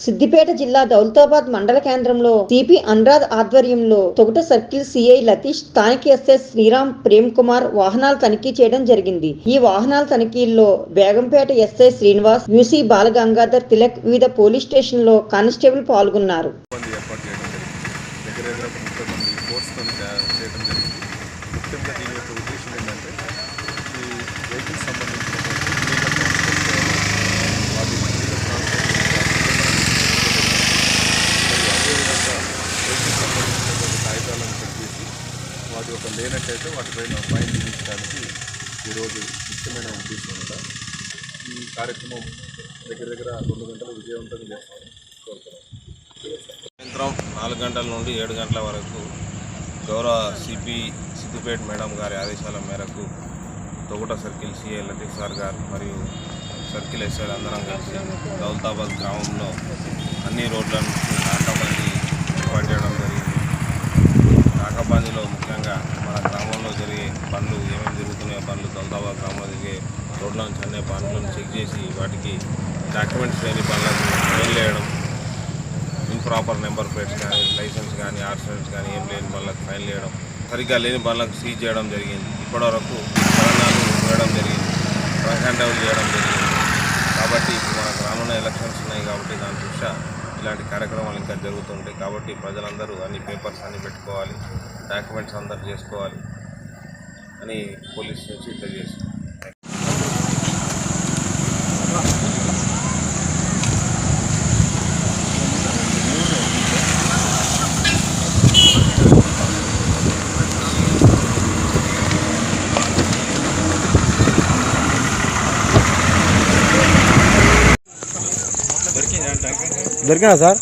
సిద్దిపేట జిల్లా దౌలతాబాద్ మండల కేంద్రంలో సిపి అనురాధ్ ఆధ్వర్యంలో తొగుట సర్కిల్ సిఐ లతీష్, స్థానిక ఎస్ఐ శ్రీరామ్ ప్రేమ్ కుమార్ వాహనాలు తనిఖీ చేయడం జరిగింది. ఈ వాహనాల తనిఖీల్లో బేగంపేట ఎస్ఐ శ్రీనివాస్, యూసీ బాలగంగాధర్ తిలక్, వివిధ పోలీస్ స్టేషన్లో కానిస్టేబుల్ పాల్గొన్నారు. వాటి ఒక లేనట్టయితే వాటిపైన ఫైన్ విధించడానికి ఈరోజు ముఖ్యమైన ఉద్దేశం ఉంది. ఈ కార్యక్రమం దగ్గర 2 గంటలు విజయవంతంగా చేస్తామని కోరుతున్నాం. సాయంత్రం 4 గంటల నుండి 7 గంటల వరకు గౌరవ సిపి సిద్దిపేట మేడం గారి ఆదేశాల మేరకు Toguta circle CI Latif sir garu మరియు సర్కిల్ ఎస్ఐలు అందరం కలిసి దౌలతాబాద్ గ్రామంలో అన్ని రోడ్లను నాకాబందీ ఏర్పాటు చేయడం జరిగింది. నాకాబందీలో ముఖ్యంగా మన గ్రామంలో జరిగే పనులు ఏమేమి జరుగుతున్నాయో పనులు దౌలతాబాద్ గ్రామంలో జరిగే రోడ్ల నుంచి అనే పనులను చెక్ చేసి వాటికి డాక్యుమెంట్స్ లేని పనులకు ఫైన్ వేయడం, ఇంప్రాపర్ నెంబర్ ప్లేట్స్ కానీ, లైసెన్స్ కానీ, ఆర్సెన్స్ కానీ ఏం లేని పనులకు ఫైన్ వేయడం, సరిగ్గా లేని పనులకు సీజ్ చేయడం జరిగింది. ఇప్పటివరకు చలనాలు వేయడం జరిగింది, హ్యాండ్ చేయడం జరిగింది. కాబట్టి ఇప్పుడు మన గ్రామంలో ఎలక్షన్స్ ఉన్నాయి కాబట్టి దాని దృష్ట్యా ఇలాంటి కార్యక్రమాలు ఇంకా జరుగుతుంటాయి. కాబట్టి ప్రజలందరూ అన్ని పేపర్స్ అన్నీ పెట్టుకోవాలి, డాక్యుమెంట్స్ అందరూ చేసుకోవాలి అని పోలీస్ నుంచి తెలియజేస్తుంది. దొరికినా సార్?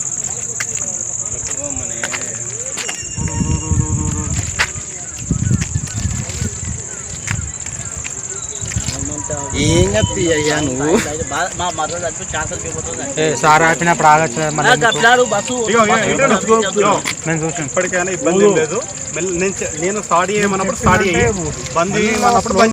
ఏం చెప్తాయ్యా నువ్వు? సార్ ఆపినప్పుడు ఆగచ్చు. ఇప్పటికైనా ఇబ్బంది లేదు. నేను స్టార్ట్ చేయమన్నప్పుడు స్టార్ట్ చేయ బంద్ చేయమన్నప్పుడు